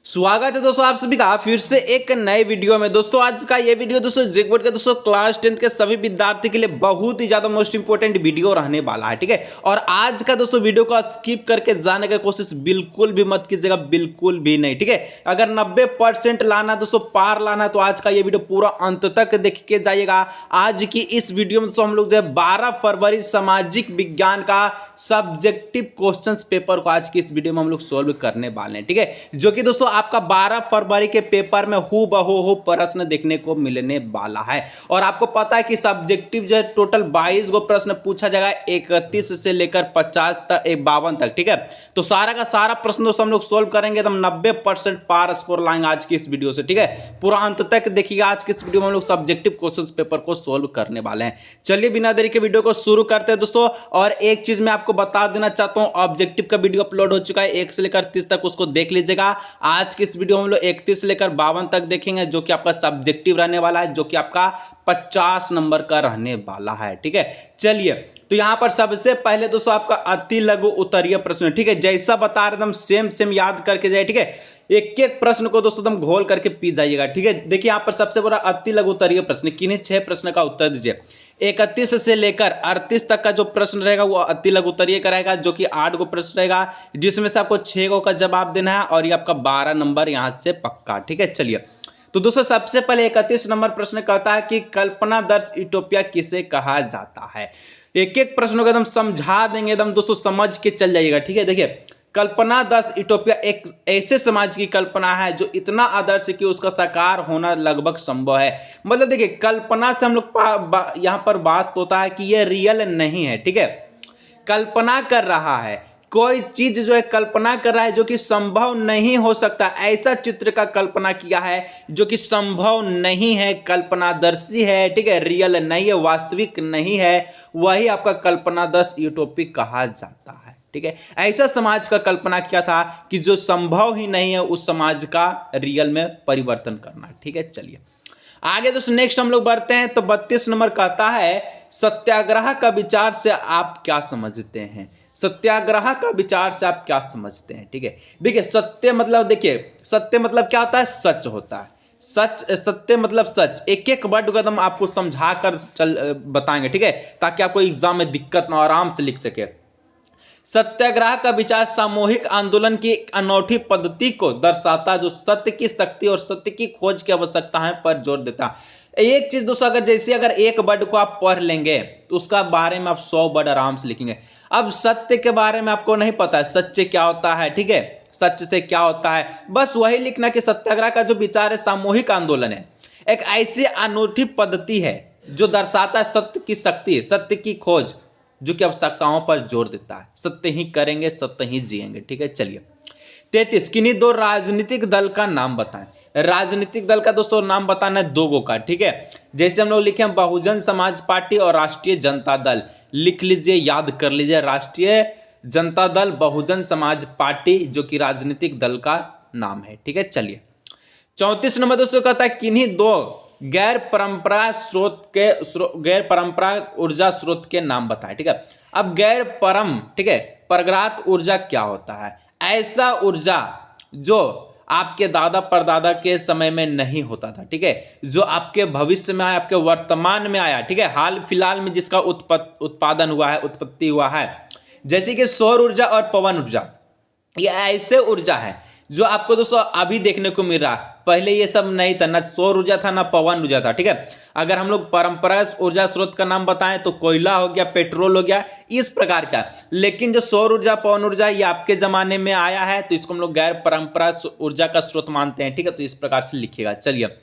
स्वागत है दोस्तों आप सभी का फिर से एक नए वीडियो में। दोस्तों आज का ये वीडियो दोस्तों जेईई बोर्ड के दोस्तों क्लास 10 के सभी विद्यार्थी के लिए बहुत ही ज्यादा मोस्ट इंपोर्टेंट वीडियो रहने वाला है, ठीक है। और आज का दोस्तों वीडियो को स्किप करके जाने की कोशिश बिल्कुल भी मत कीजिएगा, बिल्कुल भी नहीं, ठीक है। अगर 90% लाना दोस्तों पार लाना तो आज का ये वीडियो पूरा अंत तक देख के जाइएगा। आज की इस वीडियो में दोस्तों हम लोग जो है 12 फरवरी सामाजिक विज्ञान का सब्जेक्टिव क्वेश्चन पेपर को आज की इस वीडियो में हम लोग सोल्व करने वाले हैं, ठीक है। जो कि दोस्तों आपका 12 फरवरी के पेपर में हूबहू प्रश्न देखने को मिलने वाला है। और आपको पता है कि सब्जेक्टिव जो है टोटल 22 गो प्रश्न पूछा जाएगा, 31 से लेकर 50 तक 52 तक, ठीक है। तो सारा का सारा प्रश्न दोस्तों हम लोग सोल्व करेंगे, एकदम 90% पार स्कोर लाएंगे आज की इस वीडियो से, ठीक है। पूरा अंत तक देखिएगा, आज की इस वीडियो में हम लोग सब्जेक्टिव क्वेश्चन पेपर को सोल्व करने वाले हैं। चलिए बिना देरी के वीडियो को शुरू करते हैं दोस्तों। और एक चीज मैं आपको बता देना चाहता हूं, ऑब्जेक्टिव का वीडियो अपलोड हो चुका है 1 से लेकर 30 तक, उसको देख लीजिएगा। आज की इस वीडियो में हम लोग 31 से लेकर 52 तक देखेंगे, जो कि आपका सब्जेक्टिव रहने वाला है, जो कि आपका 50 नंबर का रहने वाला है, ठीक है। चलिए तो यहां पर सबसे पहले दोस्तों आपका अति लघु उत्तरीय प्रश्न, ठीक है। जैसा बता रहे एकदम सेम याद करके जाए, ठीक है। एक एक प्रश्न को दोस्तों एकदम घोल करके पी जाइएगा, ठीक है। देखिए यहां पर सबसे बड़ा अति लघु उत्तरीय प्रश्न, किन्हीं 6 प्रश्न का उत्तर दीजिए। 31 से लेकर 38 तक का जो प्रश्न रहेगा वो अति लघु उत्तरीय का रहेगा, जो कि 8 गो प्रश्न रहेगा, जिसमें से आपको 6 गो का जवाब देना है और ये आपका 12 नंबर यहां से पक्का, ठीक है। चलिए तो दोस्तों सबसे पहले 31 नंबर प्रश्न कहता है कि कल्पनादर्श यूटोपिया किसे कहा जाता है। एक एक प्रश्नों को एकदम समझा देंगे, एकदम दोस्तों समझ के चल जाइएगा, ठीक है। देखिए कल्पनादर्श यूटोपिया एक ऐसे समाज की कल्पना है जो इतना आदर्श है कि उसका साकार होना लगभग संभव है। मतलब देखिए कल्पना से हम लोग यहाँ पर बात होता है कि ये रियल नहीं है, ठीक है। कल्पना कर रहा है, कोई चीज जो है कल्पना कर रहा है जो कि संभव नहीं हो सकता, ऐसा चित्र का कल्पना किया है जो कि संभव नहीं है, कल्पनादर्शी है, ठीक है, रियल नहीं है, वास्तविक नहीं है, वही आपका कल्पनादर्श यूटोपिक कहा जाता है, ठीक है। ऐसा समाज का कल्पना किया था कि जो संभव ही नहीं है उस समाज का रियल में परिवर्तन करना, ठीक है। चलिए आगे दोस्तों नेक्स्ट हम लोग बढ़ते हैं। तो 32 नंबर कहता है सत्याग्रह का विचार से आप क्या समझते हैं। सत्याग्रह का विचार से आप क्या समझते हैं, ठीक है। देखिए सत्य मतलब, देखिए सत्य मतलब क्या होता है, सच होता है। सच, सत्य मतलब सच। एक एक वर्ड को एकदम आपको समझा कर बताएंगे, ठीक है, ताकि आपको एग्जाम में दिक्कत ना, आराम से लिख सके। सत्याग्रह का विचार सामूहिक आंदोलन की अनूठी पद्धति को दर्शाता, जो सत्य की शक्ति और सत्य की खोज की आवश्यकता है पर जोर देता। एक चीज दोस्तों, अगर जैसे अगर एक वर्ड को आप पढ़ लेंगे तो उसका बारे में आप 100 वर्ड आराम से लिखेंगे। अब सत्य के बारे में आपको नहीं पता है, सच्चे क्या होता है, ठीक है, सच से क्या होता है, बस वही लिखना कि सत्याग्रह का जो विचार है सामूहिक आंदोलन है, एक ऐसी अनूठी पद्धति है जो दर्शाता है सत्य की शक्ति, सत्य की खोज, जो कि आवश्यकताओं पर जोर देता है। सत्य ही करेंगे, सत्य ही जिएंगे, ठीक है। चलिए 33 किन्हीं 2 राजनीतिक दल का नाम बताएं। राजनीतिक दल का दोस्तों नाम बताना है 2 गो का, ठीक है। जैसे हम लोग लिखे हैं बहुजन समाज पार्टी और राष्ट्रीय जनता दल, लिख लीजिए, याद कर लीजिए, राष्ट्रीय जनता दल, बहुजन समाज पार्टी, जो कि राजनीतिक दल का नाम है, ठीक है। चलिए 34 नंबर दोस्तों कहता है किन्हीं 2 गैर परंपरा ऊर्जा स्रोत के नाम बताएं, ठीक है। अब गैर परम, ठीक है, परग्रात ऊर्जा क्या होता है, ऐसा ऊर्जा जो आपके दादा परदादा के समय में नहीं होता था, ठीक है, जो आपके भविष्य में आया, आपके वर्तमान में आया, ठीक है, हाल फिलहाल में जिसका उत्पादन हुआ है, उत्पत्ति हुआ है, जैसे कि सौर ऊर्जा और पवन ऊर्जा। ये ऐसे ऊर्जा है जो आपको दोस्तों अभी देखने को मिल रहा है, पहले ये सब नहीं था, ना सौर ऊर्जा था ना पवन ऊर्जा था, ठीक है। अगर हम लोग परंपरागत ऊर्जा स्रोत का नाम बताएं तो कोयला हो गया, पेट्रोल हो गया, इस प्रकार का। लेकिन जो सौर ऊर्जा पवन ऊर्जा ये आपके जमाने में आया है, तो इसको हम लोग गैर परंपरागत ऊर्जा का स्रोत मानते हैं, ठीक है। तो इस प्रकार से लिखिएगा। चलिए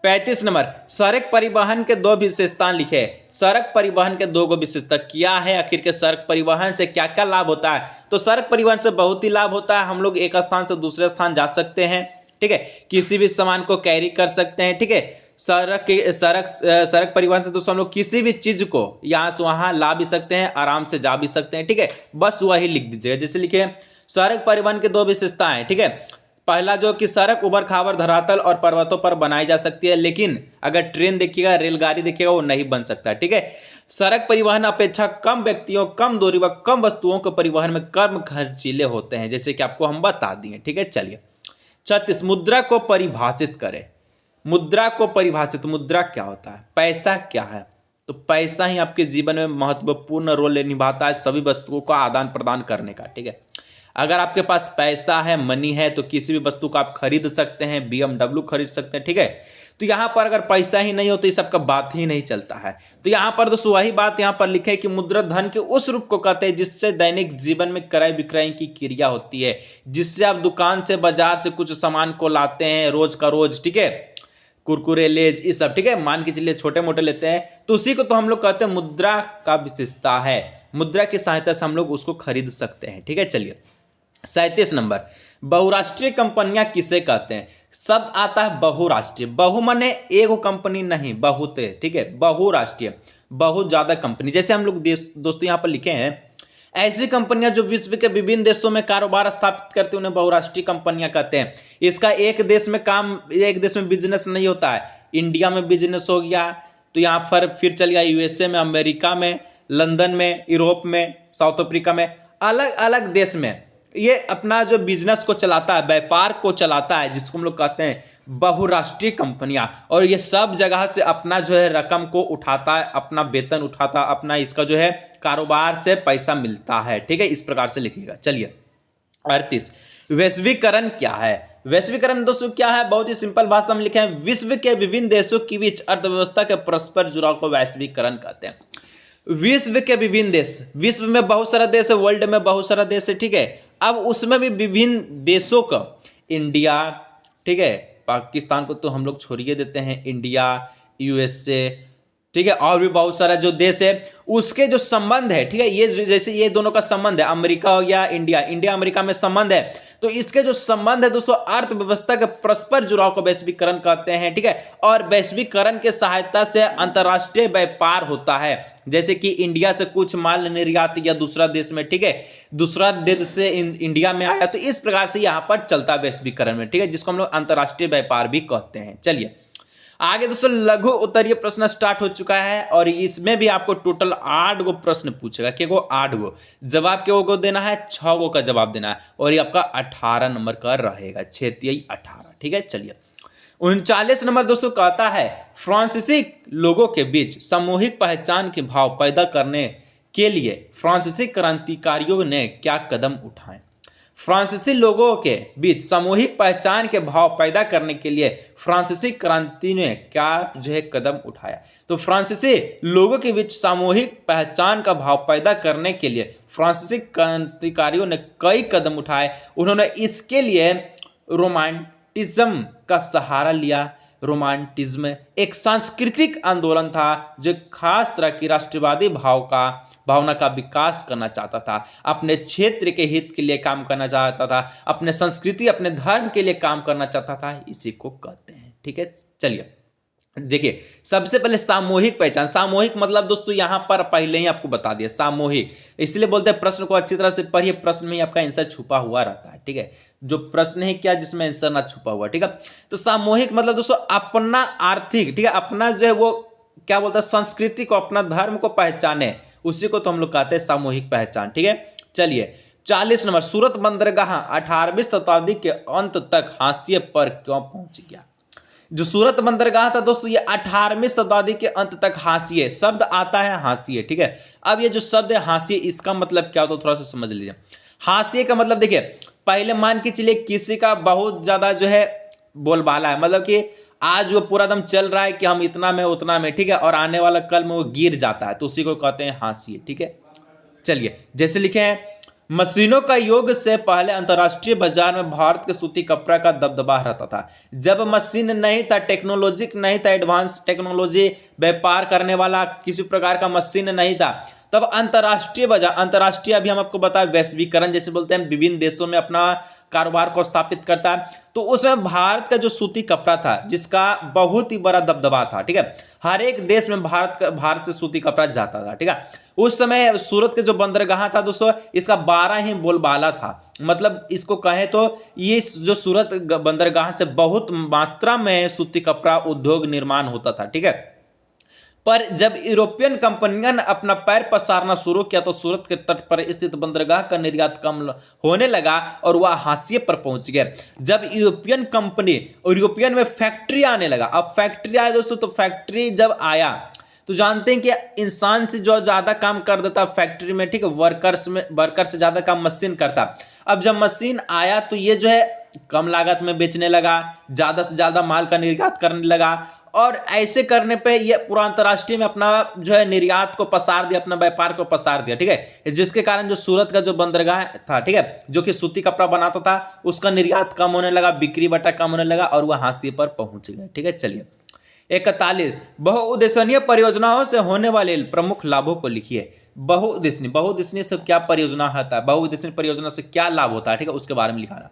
35 नंबर सड़क परिवहन के 2 विशेषताएं लिखे। सड़क परिवहन के 2 गो विशेषता क्या है, आखिर के सड़क परिवहन से क्या क्या लाभ होता है। तो सड़क परिवहन से बहुत ही लाभ होता है, हम लोग एक स्थान से दूसरे स्थान जा सकते हैं, ठीक है, किसी भी सामान को कैरी कर सकते हैं, ठीक है। सड़क परिवहन से दोस्तों हम लोग किसी भी चीज को यहाँ से वहां ला भी सकते हैं, आराम से जा भी सकते हैं, ठीक है। बस वही लिख दीजिएगा, जैसे लिखे सड़क परिवहन के 2 विशेषताएं, ठीक है। पहला जो कि सड़क उबड़ खाबड़ धरातल और पर्वतों पर बनाई जा सकती है, लेकिन अगर ट्रेन देखिएगा, रेलगाड़ी देखिएगा, वो नहीं बन सकता, ठीक है। सड़क परिवहन अपेक्षा कम व्यक्तियों, कम दूरी व कम वस्तुओं के परिवहन में कम खर्चीले होते हैं, जैसे कि आपको हम बता दिए, ठीक है। चलिए 36 मुद्रा को परिभाषित करें। मुद्रा को परिभाषित, मुद्रा क्या होता है, पैसा क्या है? तो पैसा ही आपके जीवन में महत्वपूर्ण रोल निभाता है सभी वस्तुओं का आदान प्रदान करने का, ठीक है। अगर आपके पास पैसा है, मनी है, तो किसी भी वस्तु को आप खरीद सकते हैं, BMW खरीद सकते हैं, ठीक है। तो यहाँ पर अगर पैसा ही नहीं हो तो इस सब का बात ही नहीं चलता है। तो यहाँ पर दोस्तों वही बात यहाँ पर लिखे कि मुद्रा धन के उस रूप को कहते हैं जिससे दैनिक जीवन में क्रय विक्रय की क्रिया होती है, जिससे आप दुकान से, बाजार से कुछ सामान को लाते हैं रोज का रोज, ठीक है, कुरकुरे, लेज, ये सब, ठीक है, मान के चलिए छोटे मोटे लेते हैं, तो उसी को तो हम लोग कहते हैं मुद्रा का विशेषता है। मुद्रा की सहायता से हम लोग उसको खरीद सकते हैं, ठीक है। चलिए 37 नंबर, बहुराष्ट्रीय कंपनियां किसे कहते हैं? शब्द आता है बहुराष्ट्रीय। बहु माने एगो कंपनी नहीं, बहुत है, ठीक है, बहुराष्ट्रीय, बहुत ज्यादा कंपनी। जैसे हम लोग दोस्तों यहाँ पर लिखे हैं, ऐसी कंपनियां जो विश्व के विभिन्न देशों में कारोबार स्थापित करती हैं उन्हें बहुराष्ट्रीय कंपनियां कहते हैं। इसका एक देश में काम, एक देश में बिजनेस नहीं होता है। इंडिया में बिजनेस हो गया तो यहाँ पर फिर चल गया USA में, अमेरिका में, लंदन में, यूरोप में, साउथ अफ्रीका में, अलग अलग देश में ये अपना जो बिजनेस को चलाता है, व्यापार को चलाता है, जिसको हम लोग कहते हैं बहुराष्ट्रीय कंपनियां। और ये सब जगह से अपना जो है रकम को उठाता है, अपना वेतन उठाता, अपना इसका जो है कारोबार से पैसा मिलता है, ठीक है। इस प्रकार से लिखिएगा। चलिए 38, वैश्वीकरण क्या है? वैश्वीकरण दोस्तों क्या है? बहुत ही सिंपल भाषा में लिखे हैं, विश्व के विभिन्न देशों के बीच अर्थव्यवस्था के परस्पर जुड़ाव को वैश्वीकरण कहते हैं। विश्व के विभिन्न देश, विश्व में बहुत सारा देश है, वर्ल्ड में बहुत सारा देश है, ठीक है। अब उसमें भी विभिन्न देशों का, इंडिया, ठीक है, पाकिस्तान को तो हम लोग छोड़िए देते हैं, इंडिया, USA, ठीक है, और भी बहुत सारा जो देश है उसके जो संबंध है, ठीक है, ये जैसे ये दोनों का संबंध है, अमेरिका हो गया, इंडिया, इंडिया अमेरिका में संबंध है, तो इसके जो संबंध है दोस्तों अर्थव्यवस्था के परस्पर जुड़ाव को वैश्वीकरण कहते हैं, ठीक है। और वैश्वीकरण के सहायता से अंतर्राष्ट्रीय व्यापार होता है, जैसे कि इंडिया से कुछ माल निर्यात या दूसरा देश में, ठीक है, दूसरा देश से इंडिया में आया, तो इस प्रकार से यहाँ पर चलता है वैश्वीकरण में, ठीक है, जिसको हम लोग अंतर्राष्ट्रीय व्यापार भी कहते हैं। चलिए आगे दोस्तों लघु उत्तरीय प्रश्न स्टार्ट हो चुका है और इसमें भी आपको टोटल 8 गो प्रश्न पूछेगा। क्या गो? 8 गो। जवाब के गो देना है, 6 गो का जवाब देना है और ये आपका 18 नंबर का रहेगा, 6×3=18, ठीक है। चलिए 39 नंबर दोस्तों कहता है, फ्रांसीसी लोगों के बीच सामूहिक पहचान के भाव पैदा करने के लिए फ्रांसीसी क्रांतिकारियों ने क्या कदम उठाए? फ्रांसीसी लोगों के बीच सामूहिक पहचान के भाव पैदा करने के लिए फ्रांसीसी क्रांति ने क्या जो है कदम उठाया? तो फ्रांसीसी लोगों के बीच सामूहिक पहचान का भाव पैदा करने के लिए फ्रांसीसी क्रांतिकारियों ने कई कदम उठाए। उन्होंने इसके लिए रोमांटिज्म का सहारा लिया। रोमांटिज्म एक सांस्कृतिक आंदोलन था जो खास तरह की राष्ट्रवादी भावना का विकास करना चाहता था, अपने क्षेत्र के हित के लिए काम करना चाहता था, अपने संस्कृति, अपने धर्म के लिए काम करना चाहता था, इसी को कहते हैं, ठीक है। चलिए देखिए सबसे पहले सामूहिक पहचान। सामूहिक मतलब दोस्तों यहाँ पर पहले ही आपको बता दिया सामूहिक, इसलिए बोलते हैं प्रश्न को अच्छी तरह से पढ़िए, प्रश्न में ही आपका आंसर छुपा हुआ रहता है, ठीक है। जो प्रश्न है क्या जिसमें आंसर ना छुपा हुआ, ठीक है। तो सामूहिक मतलब दोस्तों अपना आर्थिक, ठीक है, अपना जो है वो क्या बोलता है संस्कृति को, अपना धर्म को पहचाने, उसी को तो हम लोग कहते हैं सामूहिक पहचान, ठीक है। चलिए 40 नंबर, सूरत बंदरगाह 18वीं शताब्दी के अंत तक हाशिए पर क्यों पहुंच गया? जो सूरत बंदरगाह था दोस्तों ये 18वीं शताब्दी के अंत तक हाशिए, शब्द आता है हाशिए, ठीक है। अब ये जो शब्द है हाशिए, इसका मतलब क्या होता है थोड़ा सा समझ लीजिए। हाशिए का मतलब देखिए, पहले मान के चलिए किसी का बहुत ज्यादा जो है बोलबाला है, मतलब कि आज वो पूरा दम चल रहा है कि हम इतना में उतना में, ठीक है, और आने वाला कल में वो गिर जाता है, तो उसी को कहते हैं हाशिए, ठीक है। चलिए जैसे लिखे हैं, मशीनों का योग से पहले अंतर्राष्ट्रीय बाजार में भारत के सूती कपड़ा का दबदबा रहता था। जब मशीन नहीं था, टेक्नोलॉजी नहीं था, एडवांस टेक्नोलॉजी, व्यापार करने वाला किसी प्रकार का मशीन नहीं था, तब अंतर्राष्ट्रीय बाजार, अंतर्राष्ट्रीय अभी हम आपको बताया वैश्वीकरण जैसे बोलते हैं, विभिन्न देशों में अपना कारोबार को स्थापित करता है, तो उसमें भारत का जो सूती कपड़ा था जिसका बहुत ही बड़ा दबदबा था, ठीक है, हर एक देश में भारत से सूती कपड़ा जाता था, ठीक है। उस समय सूरत के जो बंदरगाह था दोस्तों इसका 12 ही बोलबाला था, मतलब इसको कहें तो ये जो सूरत बंदरगाह से बहुत मात्रा में सूती कपड़ा उद्योग निर्माण होता था, ठीक है। पर जब यूरोपियन कंपनियों ने अपना पैर पसारना शुरू किया तो सूरत के तट पर स्थित बंदरगाह का निर्यात कम होने लगा और वह हाशिए पर पहुंच गया। जब यूरोपियन कंपनी और यूरोपियन में फैक्ट्री आने लगा, अब फैक्ट्री आया दोस्तों, तो फैक्ट्री जब आया तो जानते हैं कि इंसान से जो ज्यादा काम कर देता फैक्ट्री में, ठीक है, वर्कर से ज्यादा काम मशीन करता। अब जब मशीन आया तो ये जो है कम लागत में बेचने लगा, ज्यादा से ज्यादा माल का निर्यात करने लगा, और ऐसे करने पे ये पूरा अंतर्राष्ट्रीय में अपना जो है निर्यात को पसार दिया, अपना व्यापार को पसार दिया, ठीक है। जिसके कारण जो सूरत का जो बंदरगाह था, ठीक है, जो कि सूती कपड़ा बनाता था, उसका निर्यात कम होने लगा, बिक्री बटा कम होने लगा और वह हाशिए पर पहुंच गया, ठीक है। चलिए 41 बहुउद्देशीय परियोजनाओं से होने वाले प्रमुख लाभों को लिखिए। बहुउद्देशीय से क्या परियोजना होता है, बहुउद्देशीय परियोजना से क्या लाभ होता है, ठीक है, उसके बारे में लिखाना।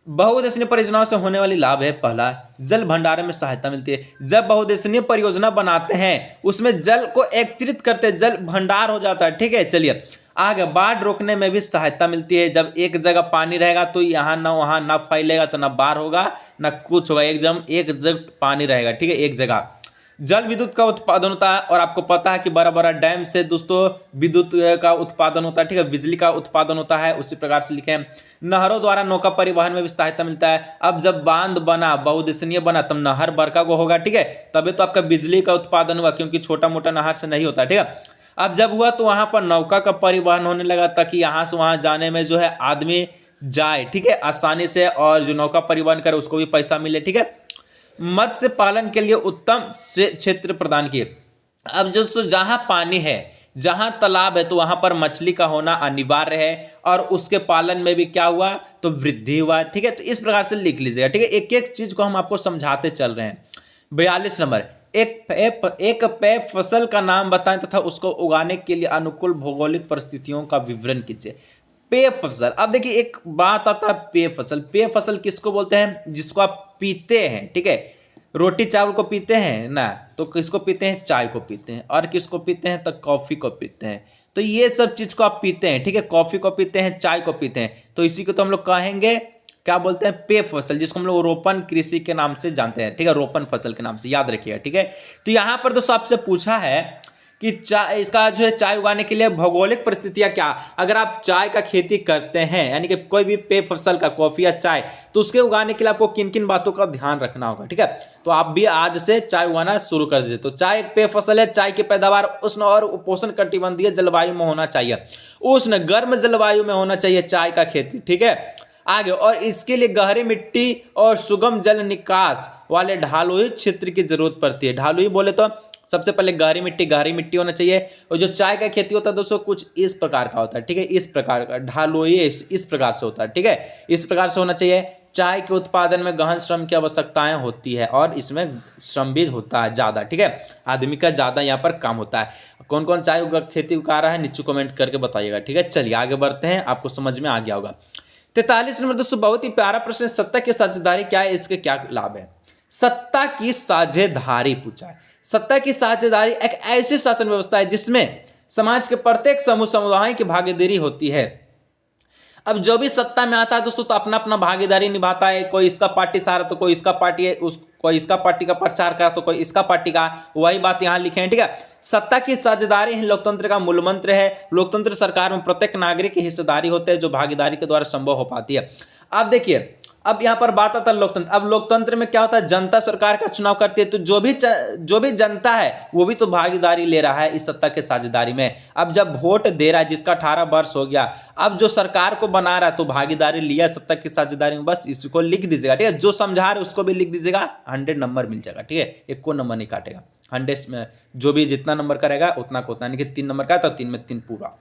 बहुउद्देशीय परियोजनाओं से होने वाली लाभ है, पहला जल भंडारण में सहायता मिलती है। जब बहुउद्देशीय परियोजना बनाते हैं उसमें जल को एकत्रित करते हैं, जल भंडार हो जाता है, ठीक है। चलिए आगे, बाढ़ रोकने में भी सहायता मिलती है। जब एक जगह पानी रहेगा तो यहाँ ना वहाँ ना फैलेगा, तो ना बाढ़ होगा ना कुछ होगा, एक जगह पानी रहेगा, ठीक है, एक जगह। जल विद्युत का उत्पादन होता है, और आपको पता है कि बड़ा बड़ा डैम से दोस्तों विद्युत का उत्पादन होता है, ठीक है, बिजली का उत्पादन होता है। उसी प्रकार से लिखें, नहरों द्वारा नौका परिवहन में भी सहायता मिलता है। अब जब बांध बना, बहुउद्देशीय बना, तब नहर बड़का को होगा, ठीक है, तभी तो आपका बिजली का उत्पादन हुआ, क्योंकि छोटा मोटा नहर से नहीं होता, ठीक है। अब जब हुआ तो वहां पर नौका का परिवहन होने लगा, ताकि यहाँ से वहां जाने में जो है आदमी जाए, ठीक है, आसानी से, और जो नौका परिवहन करे उसको भी पैसा मिले, ठीक है। मत्स्य पालन के लिए उत्तम से क्षेत्र प्रदान किए। अब जो जहां पानी है, जहां तालाब है, तो वहां पर मछली का होना अनिवार्य है, और उसके पालन में भी क्या हुआ, तो वृद्धि हुआ, ठीक है। तो इस प्रकार से लिख लीजिएगा, ठीक है, एक एक चीज को हम आपको समझाते चल रहे हैं। 42 नंबर, एक पेय फसल का नाम बताएं तथा उसको उगाने के लिए अनुकूल भौगोलिक परिस्थितियों का विवरण कीजिए। पेय फसल, अब देखिए एक बात आता है, पेय फसल, पेय फसल किसको बोलते हैं, जिसको आप पीते हैं, ठीक है। रोटी चावल को पीते हैं ना, तो किसको पीते हैं, चाय को पीते हैं, और किसको पीते हैं, तो कॉफी को पीते हैं। तो ये सब चीज को आप पीते हैं, ठीक है, कॉफी को पीते हैं, चाय को पीते हैं, तो इसी को तो हम लोग कहेंगे क्या बोलते हैं, पेय फसल, जिसको हम लोग रोपण कृषि के नाम से जानते हैं, ठीक है, रोपण फसल के नाम से याद रखिएगा, ठीक है। तो यहाँ पर दोस्तों आपसे पूछा है कि चाय, इसका जो है चाय उगाने के लिए भौगोलिक परिस्थितियां क्या। अगर आप चाय का खेती करते हैं, यानी कि कोई भी पेय फसल का, कॉफी या चाय, तो उसके उगाने के लिए आपको किन किन बातों का ध्यान रखना होगा, ठीक है। तो आप भी आज से चाय उगाना शुरू कर दीजिए। तो चाय एक पेय फसल है। चाय की पैदावार उष्ण और उपोष्ण कटिबंधीय जलवायु में होना चाहिए, उष्ण गर्म जलवायु में होना चाहिए चाय का खेती, ठीक है। आगे, और इसके लिए गहरी मिट्टी और सुगम जल निकास वाले ढालुई क्षेत्र की जरूरत पड़ती है। ढालुई बोले तो सबसे पहले गहरी मिट्टी होना चाहिए। और जो चाय का खेती होता है दोस्तों कुछ इस प्रकार का होता है, ठीक है, इस प्रकार का ढालुई इस प्रकार से होता है, ठीक है, इस प्रकार से होना चाहिए। चाय के उत्पादन में गहन श्रम की आवश्यकताएं होती है, और इसमें श्रम भी होता है ज्यादा, ठीक है, आदमी का ज्यादा यहाँ पर काम होता है। कौन कौन चाय खेती उगा रहा है नीचे कमेंट करके बताइएगा, ठीक है। चलिए आगे बढ़ते हैं, आपको समझ में आ गया होगा। 43 नंबर दोस्तों बहुत ही प्यारा प्रश्न, सत्ता की साझेदारी क्या है, इसके क्या लाभ है। सत्ता की साझेदारी पूछा है। सत्ता की साझेदारी एक ऐसी शासन व्यवस्था है जिसमें समाज के प्रत्येक समुदाय की भागीदारी होती है। अब जो भी सत्ता में आता है दोस्तों तो अपना अपना भागीदारी निभाता है। कोई इसका पार्टी से आ रहा तो कोई इसका पार्टी है, कोई इसका पार्टी का प्रचार करा तो कोई इसका पार्टी का, वही बात यहाँ लिखे हैं, ठीक है। सत्ता की साझेदारी ही लोकतंत्र का मूल मंत्र है। लोकतंत्र सरकार में प्रत्येक नागरिक की हिस्सेदारी होते हैं, जो भागीदारी के द्वारा संभव हो पाती है। अब देखिए, अब यहाँ पर बात आता है लोकतंत्र। अब लोकतंत्र में क्या होता है, जनता सरकार का चुनाव करती है, तो जो भी जनता है वो भी तो भागीदारी ले रहा है इस सत्ता के साझेदारी में। अब जब वोट दे रहा है, जिसका 18 वर्ष हो गया, अब जो सरकार को बना रहा है तो भागीदारी लिया सत्ता की साझेदारी में, बस इसको लिख दीजिएगा, ठीक है। जो समझा रहे उसको भी लिख दीजिएगा, 100 नंबर मिल जाएगा, ठीक है, एक को नंबर नहीं काटेगा। 100 में जो भी जितना नंबर करेगा उतना को उतना, यानी कि 3 नंबर का तो 3 में 3 पूरा।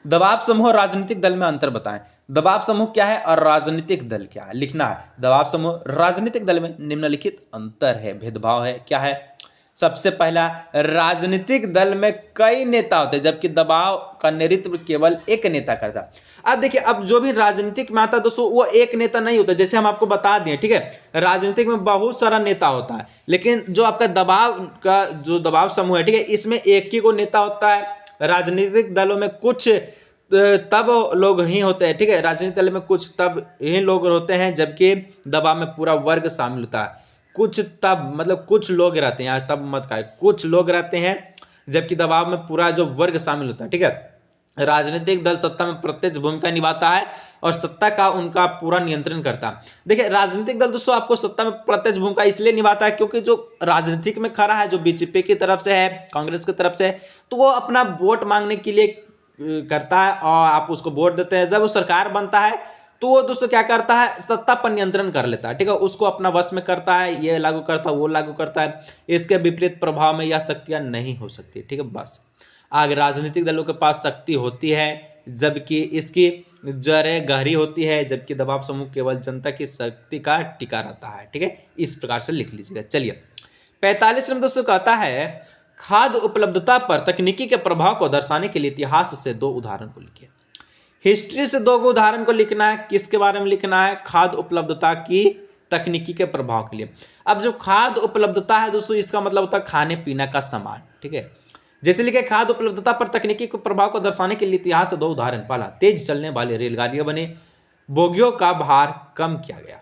दबाव समूह और राजनीतिक दल में अंतर बताएं। दबाव समूह क्या है और राजनीतिक दल क्या है, लिखना है। दबाव समूह राजनीतिक दल में निम्नलिखित अंतर है, भेदभाव है, क्या है। सबसे पहला, राजनीतिक दल में कई नेता होते हैं, जबकि दबाव का नेतृत्व केवल एक नेता करता है। अब देखिए, अब जो भी राजनीतिक में आता है दोस्तों वो एक नेता नहीं होता, जैसे हम आपको बता दें, ठीक है। राजनीतिक में बहुत सारा नेता होता है, लेकिन जो आपका दबाव का जो दबाव समूह है, ठीक है, इसमें एक ही को नेता होता है। राजनीतिक दलों में कुछ तब लोग ही होते हैं, ठीक है, राजनीतिक दल में कुछ तब ही लोग होते हैं, जबकि दबाव में पूरा वर्ग शामिल होता है। कुछ तब मतलब कुछ लोग रहते हैं, यहाँ तब मत कहा, कुछ लोग रहते हैं, जबकि दबाव में पूरा जो वर्ग शामिल होता है, ठीक है। राजनीतिक दल सत्ता में प्रत्यक्ष भूमिका निभाता है और सत्ता का उनका पूरा नियंत्रण करता है। देखिए राजनीतिक दल दोस्तों आपको सत्ता में प्रत्यक्ष भूमिका इसलिए निभाता है क्योंकि जो राजनीतिक में खड़ा है, जो बीजेपी की तरफ से है, कांग्रेस की तरफ से है, तो वो अपना वोट मांगने के लिए करता है और आप उसको वोट देते हैं। जब वो सरकार बनता है तो वो दोस्तों क्या करता है, सत्ता पर नियंत्रण कर लेता है, ठीक है, उसको अपना वश में करता है, ये लागू करता है, वो लागू करता है। इसके विपरीत प्रभाव में यह शक्तियां नहीं हो सकती, ठीक है। बस आगे राजनीतिक दलों के पास शक्ति होती है जबकि इसकी जड़ें गहरी होती है, जबकि दबाव समूह केवल जनता की शक्ति का टिका रहता है, ठीक है। इस प्रकार से लिख लीजिएगा। चलिए 45 नंबर दोस्तों कहता है खाद्य उपलब्धता पर तकनीकी के प्रभाव को दर्शाने के लिए इतिहास से 2 उदाहरण को लिखिए। हिस्ट्री से 2 उदाहरण को लिखना है। किसके बारे में लिखना है? खाद्य उपलब्धता की तकनीकी के प्रभाव के लिए। अब जो खाद्य उपलब्धता है दोस्तों इसका मतलब होता है खाने पीने का सामान, ठीक है। जैसे लिखे खाद्य उपलब्धता पर तकनीकी के प्रभाव को दर्शाने के लिए इतिहास से 2 उदाहरण। पहला, तेज चलने वाली रेलगाड़ियां बने, बोगियों का भार कम किया गया,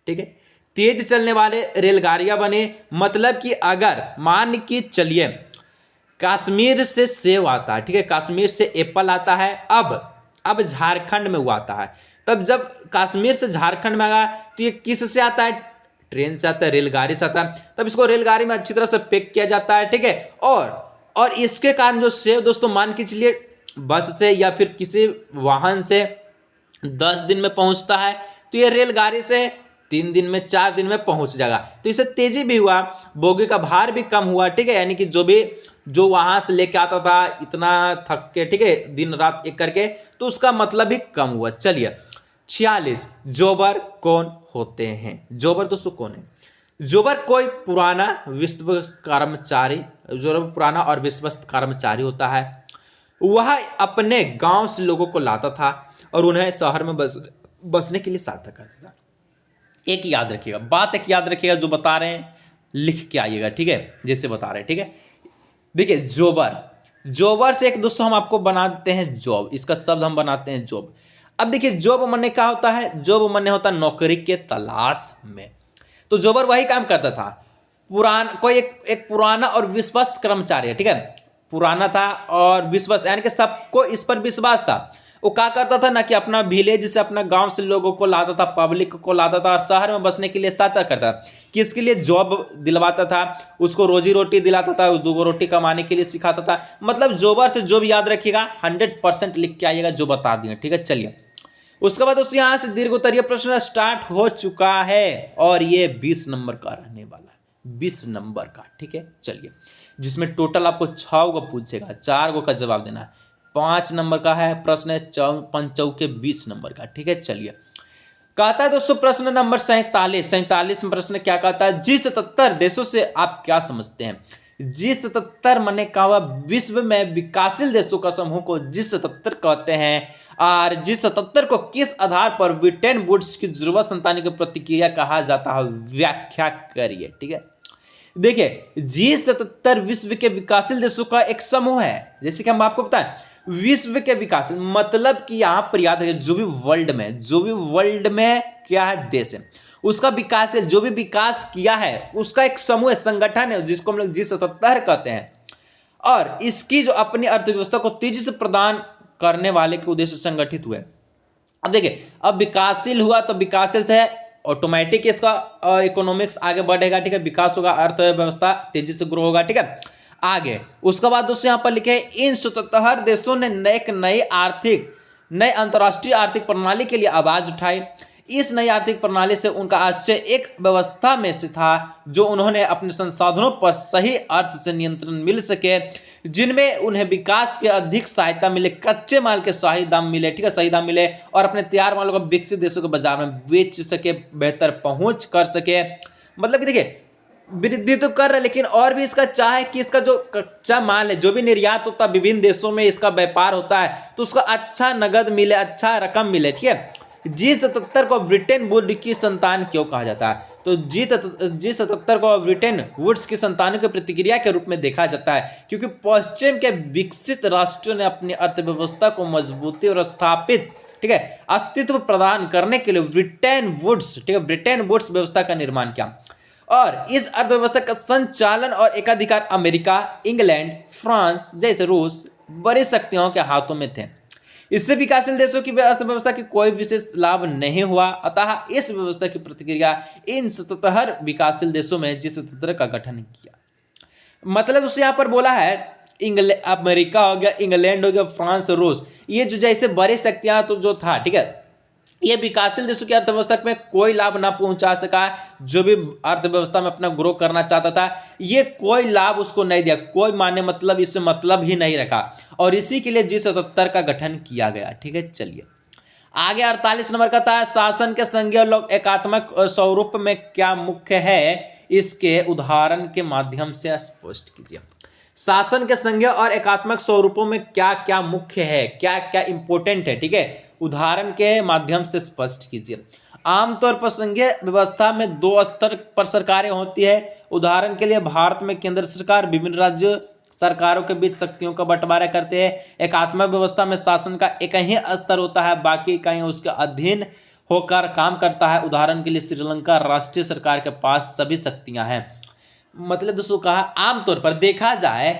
ठीक है। तेज चलने वाले रेलगाड़ियां बने मतलब कि अगर मान के चलिए कश्मीर से सेब आता है, ठीक है, कश्मीर से एप्पल आता है, अब झारखंड में हुआ आता है, तब जब कश्मीर से झारखंड में आया तो ये किस से आता है? ट्रेन से आता है, रेलगाड़ी से आता है। तब इसको रेलगाड़ी में अच्छी तरह से पैक किया जाता है, ठीक है। और इसके कारण जो सेब दोस्तों मान के चलिए बस से या फिर किसी वाहन से 10 दिन में पहुंचता है, तो ये रेलगाड़ी से 3 दिन में 4 दिन में पहुंच जाएगा। तो इससे तेजी भी हुआ, बोगी का भार भी कम हुआ, ठीक है। यानी कि जो वहां से लेके आता था इतना थक के, ठीक है, दिन रात एक करके, तो उसका मतलब भी कम हुआ। चलिए 46, जोबर कौन होते हैं? जोबर दोस्तों कौन है? जोबर कोई पुराना और विश्वस्त कर्मचारी होता है। वह अपने गांव से लोगों को लाता था और उन्हें शहर में बसने के लिए सहायता करता था। एक याद रखिएगा, बात एक याद रखिएगा, जो बता रहे हैं लिख के आइएगा, ठीक है, जैसे बता रहे हैं, ठीक है। देखिए जोबर से एक दोस्तों हम आपको बना देते हैं जॉब, इसका शब्द हम बनाते हैं जॉब। अब देखिए जॉब मने क्या होता है? जॉब मने होता है नौकरी के तलाश में। तो जोबर वही काम करता था, कोई एक पुराना और विश्वस्त कर्मचारी है, ठीक है, पुराना था और विश्वस्त, यानी कि सबको इस पर विश्वास था। वो क्या करता था ना कि अपना विलेज से, अपना गांव से लोगों को लाता था, पब्लिक को लाता था और शहर में बसने के लिए सहायता करता था। किसके लिए? जॉब दिलवाता था, उसको रोजी रोटी दिलाता था, 2 रोटी कमाने के लिए सिखाता था। मतलब जोबर से जो भी याद रखिएगा 100% लिख के आइएगा, जो बता दिए, ठीक है। चलिए उसके बाद दोस्तों यहाँ से दीर्घ उत्तरीय प्रश्न स्टार्ट हो चुका है और ये 20 नंबर का रहने वाला है, 20 नंबर का, ठीक है। चलिए जिसमें टोटल आपको 6 को पूछेगा, 4 को का जवाब देना है। 5 नंबर का है प्रश्न है, 5 20 नंबर का, ठीक है। चलिए कहता है दोस्तों प्रश्न नंबर 47 प्रश्न क्या कहता है? G77 देशों से आप क्या समझते हैं? G77 माने क्या हुआ? विश्व में विकासशील देशों का समूह को G77 कहते हैं। और G77 को किस आधार पर ब्रिटेन वुड्स की ध्रुव संतानी की प्रतिक्रिया कहा जाता है? व्याख्या करिए, ठीक है। देखिए G77 विश्व के विकासशील देशों का एक समूह है। जैसे कि हम आपको बताएं विश्व के विकास मतलब कि यहां पर याद रखिए जो भी वर्ल्ड में क्या है देश है, उसका विकास है, जो भी विकास किया है उसका एक समूह है, संगठन है, जिसको हम लोग G77 कहते हैं। और इसकी जो अपनी अर्थव्यवस्था को तेजी से प्रदान करने वाले के उद्देश्य से संगठित हुए। अब देखिए अब विकासशील हुआ तो विकासशील से ऑटोमेटिक इसका इकोनॉमिक्स आगे बढ़ेगा, ठीक है, विकास होगा, अर्थव्यवस्था तेजी से ग्रो होगा, ठीक है। आगे उसके बाद दोस्तों यहाँ पर लिखे इन 77 देशों ने एक नए अंतर्राष्ट्रीय आर्थिक प्रणाली के लिए आवाज उठाई। इस नई आर्थिक प्रणाली से उनका आश्चर्य एक व्यवस्था में से था जो उन्होंने अपने संसाधनों पर सही अर्थ से नियंत्रण मिल सके, जिनमें उन्हें विकास के अधिक सहायता मिले, कच्चे माल के सही दाम मिले, ठीक है, सही दाम मिले, और अपने तैयार मालों को विकसित देशों के बाजार में बेच सके, बेहतर पहुंच कर सके। मतलब कि देखिए वृद्धि तो कर रहा है लेकिन और भी इसका चाहे कि इसका जो कच्चा माल है, जो भी निर्यात होता है विभिन्न देशों में, इसका व्यापार होता है, तो उसका अच्छा नगद मिले, अच्छा रकम मिले, ठीक है। G77 को ब्रिटेन वुड की संतान क्यों कहा जाता है? तो G77 को ब्रिटेन वुड्स की संतानों की प्रतिक्रिया के रूप में देखा जाता है, क्योंकि पश्चिम के विकसित राष्ट्रों ने अपनी अर्थव्यवस्था को मजबूती और स्थापित, ठीक है, अस्तित्व प्रदान करने के लिए ब्रिटेन वुड्स व्यवस्था का निर्माण किया। और इस अर्थव्यवस्था का संचालन और एकाधिकार अमेरिका, इंग्लैंड, फ्रांस जैसे रूस बड़ी शक्तियों के हाथों में थे। इससे विकासशील देशों की अर्थव्यवस्था की कोई विशेष लाभ नहीं हुआ। अतः इस व्यवस्था की प्रतिक्रिया इन 77 विकासशील देशों में जिस तंत्र का गठन किया, मतलब उसने यहाँ पर बोला है अमेरिका हो गया, इंग्लैंड हो गया, फ्रांस, रूस, ये जो जैसे बड़ी शक्तियां तो जो था, ठीक है, ये विकासशील देशों की अर्थव्यवस्था में कोई लाभ ना पहुंचा सका। जो भी अर्थव्यवस्था में अपना ग्रो करना चाहता था, ये कोई लाभ उसको नहीं दिया, कोई मान्य मतलब इससे मतलब ही नहीं रखा, और इसी के लिए G77 का गठन किया गया। ठीक है, चलिए आगे 48 नंबर का था शासन के संघीय और एकात्मक स्वरूप में क्या मुख्य है, इसके उदाहरण के माध्यम से स्पष्ट कीजिए। शासन के संघीय और एकात्मक स्वरूपों में क्या क्या मुख्य है, क्या क्या इंपॉर्टेंट है, ठीक है, उदाहरण के माध्यम से स्पष्ट कीजिए। आमतौर पर संघीय व्यवस्था में 2 स्तर पर सरकारें होती है। उदाहरण के लिए भारत में केंद्र सरकार विभिन्न राज्य सरकारों के बीच शक्तियों का बंटवारा करते हैं। एकात्मक व्यवस्था में शासन का एक ही स्तर होता है, बाकी इकाइयां उसके अधीन होकर काम करता है। उदाहरण के लिए श्रीलंका राष्ट्रीय सरकार के पास सभी शक्तियां हैं। मतलब दोस्तों कहा आमतौर पर देखा जाए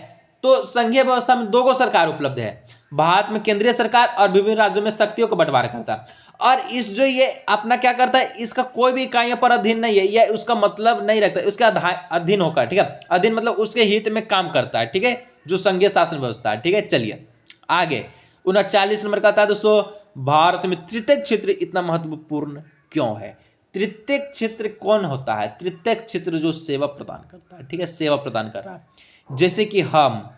तो संघीय व्यवस्था में 2 सरकार उपलब्ध है। भारत में केंद्रीय सरकार और विभिन्न राज्यों में शक्तियों का बंटवारा करता है, और इस जो ये अपना क्या करता है, इसका कोई भी इकाइयों पर अधीन नहीं है, यह उसका मतलब नहीं रखता, उसके अधीन होकर, ठीक है, अधीन मतलब उसके हित में काम करता है। ठीक है, जो संघीय शासन व्यवस्था है। ठीक है, चलिए आगे 39 नंबर का था दोस्तों, भारत में तृतीय क्षेत्र इतना महत्वपूर्ण क्यों है। तृतीय क्षेत्र कौन होता है, तृतीय क्षेत्र जो सेवा प्रदान करता है, ठीक है, सेवा प्रदान कर रहा है। जैसे कि हम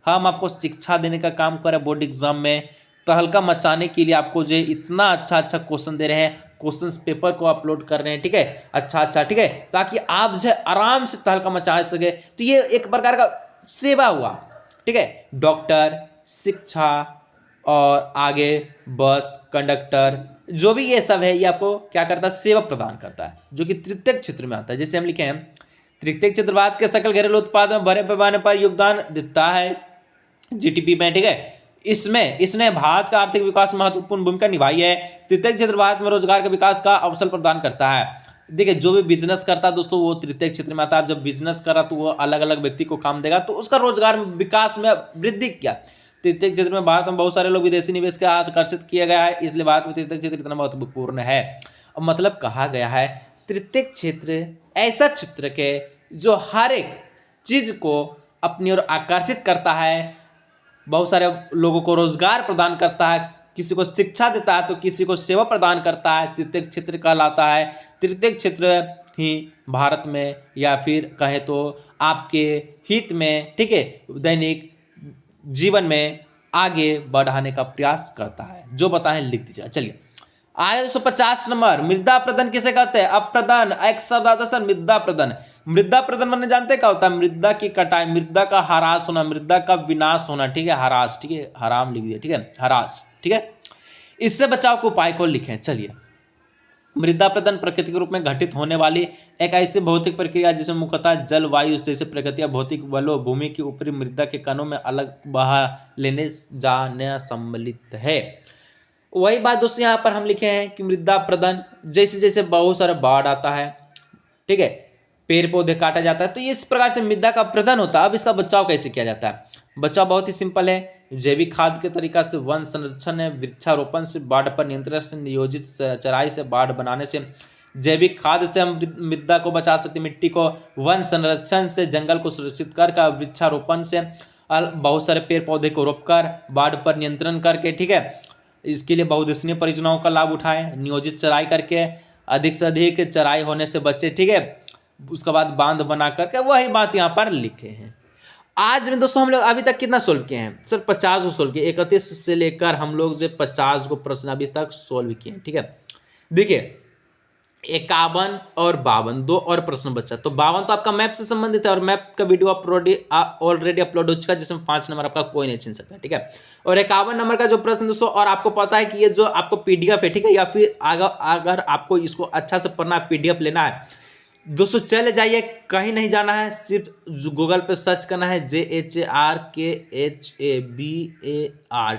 आपको शिक्षा देने का काम करें, बोर्ड एग्जाम में तहलका मचाने के लिए आपको जो इतना अच्छा अच्छा क्वेश्चन दे रहे हैं, क्वेश्चन पेपर को अपलोड कर रहे हैं, ठीक है, अच्छा, ठीक है, ताकि आप जो आराम से तहलका मचा सके। तो ये एक प्रकार का सेवा हुआ। ठीक है, डॉक्टर, शिक्षा और आगे बस कंडक्टर, जो भी ये सब है, ये आपको क्या करता है, सेवा प्रदान करता है, जो कि तृतीय क्षेत्र में आता है। जैसे हम लिखे हैं तृतीय क्षेत्र भारत के सकल घरेलू उत्पाद में बड़े पैमाने पर योगदान देता है जीडीपी में। ठीक है, इसने भारत का आर्थिक विकास में महत्वपूर्ण भूमिका निभाई है। तृतीय क्षेत्र भारत में रोजगार के विकास का अवसर प्रदान करता है। देखिए, जो भी बिजनेस करता है दोस्तों, वो तृतीय क्षेत्र में आता है। जब बिजनेस करा तो वो अलग अलग व्यक्ति को काम देगा, तो उसका रोजगार में विकास में वृद्धि किया। तृतीय क्षेत्र में भारत में बहुत सारे लोग विदेशी निवेश के आकर्षित किया गया है, इसलिए भारत में तृतीय क्षेत्र इतना महत्वपूर्ण है। और मतलब कहा गया है तृतीय क्षेत्र ऐसा क्षेत्र के जो हर एक चीज को अपनी ओर आकर्षित करता है, बहुत सारे लोगों को रोजगार प्रदान करता है, किसी को शिक्षा देता है तो किसी को सेवा प्रदान करता है, तृतीय क्षेत्र कहलाता है। तृतीय क्षेत्र ही भारत में या फिर कहें तो आपके हित में, ठीक है, दैनिक जीवन में आगे बढ़ाने का प्रयास करता है। जो बताएं लिख दीजिए। चलिए आगे 250 नंबर, मृदा अपरदन किसे कहते हैं। अपरदन एक शब्द आता है सर, मृदा अपरदन। मृदा अपरदन माने जानते क्या होता है, मृदा की कटाई, मृदा का ह्रास होना, मृदा का विनाश होना। ठीक है, ह्रास, ठीक है, हराम लिख दिया, ठीक है, ह्रास। ठीक है, इससे बचाव के उपाय को लिखें। चलिए, मृदा अपरदन प्रकृति के रूप में घटित होने वाली एक ऐसी भौतिक प्रक्रिया जिसमें मुख्यतः जल, वायु जैसे प्रकृति या भौतिक बलों भूमि की ऊपरी मृदा के कणों में अलग बहा लेने जाने सम्मिलित है। वही बात दोस्तों यहाँ पर हम लिखे हैं कि मृदा अपरदन जैसे जैसे बहुत सारा बाढ़ आता है, ठीक है, पेड़ पौधे काटा जाता है, तो इस प्रकार से मृदा का अपरदन होता है। अब इसका बचाव कैसे किया जाता है। बचाव बहुत ही सिंपल है, जैविक खाद के तरीका से, वन संरक्षण है, वृक्षारोपण से, बाढ़ पर नियंत्रण से, नियोजित चराई से, बाढ़ बनाने से। जैविक खाद से हम मृदा को बचा सकते, मिट्टी को, वन संरक्षण से जंगल को सुरक्षित कर, वृक्षारोपण से बहुत सारे पेड़ पौधे को रोपकर, बाढ़ पर नियंत्रण करके, ठीक है, इसके लिए बहुउद्देशीय परियोजनाओं का लाभ उठाएं, नियोजित चराई करके अधिक से अधिक चराई होने से बचे, ठीक है, उसके बाद बांध बना करके, वही बात यहाँ पर लिखे हैं। आज में दोस्तों हम लोग अभी तक कितना सोल्व किए हैं सर, 50 को सोल्व किए, 31 से लेकर हम लोग जो 50 को प्रश्न अभी तक सोल्व किए हैं। ठीक है, देखिए 51 और 52 दो और प्रश्न बचा। तो 52 तो आपका मैप से संबंधित है और मैप का वीडियो ऑलरेडी अपलोड हो चुका है, जिसमें 5 नंबर आपका कोई नहीं छीन सकता। ठीक है, और 51 नंबर का जो प्रश्न दोस्तों, और आपको पता है कि ये जो आपको पीडीएफ है, ठीक है, या फिर अगर आपको इसको अच्छा से पढ़ना है, पीडीएफ लेना है दोस्तों, चले जाइए, कहीं नहीं जाना है, सिर्फ गूगल पे सर्च करना है JHARKHABAR,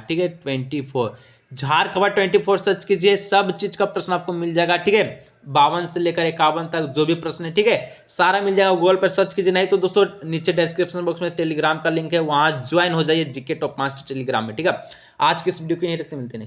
ठीक है, 24 झार खबर 24 सर्च कीजिए, सब चीज का प्रश्न आपको मिल जाएगा। ठीक है, 52 से लेकर 51 तक जो भी प्रश्न है, ठीक है, सारा मिल जाएगा। गूगल पर सर्च कीजिए, नहीं तो दोस्तों नीचे डिस्क्रिप्शन बॉक्स में टेलीग्राम का लिंक है, वहां ज्वाइन हो जाइए जीके टॉप मास्टर टेलीग्राम में, ठीक है। आज की इस वीडियो को यहीं रखते, मिलते हैं नेक्स्ट।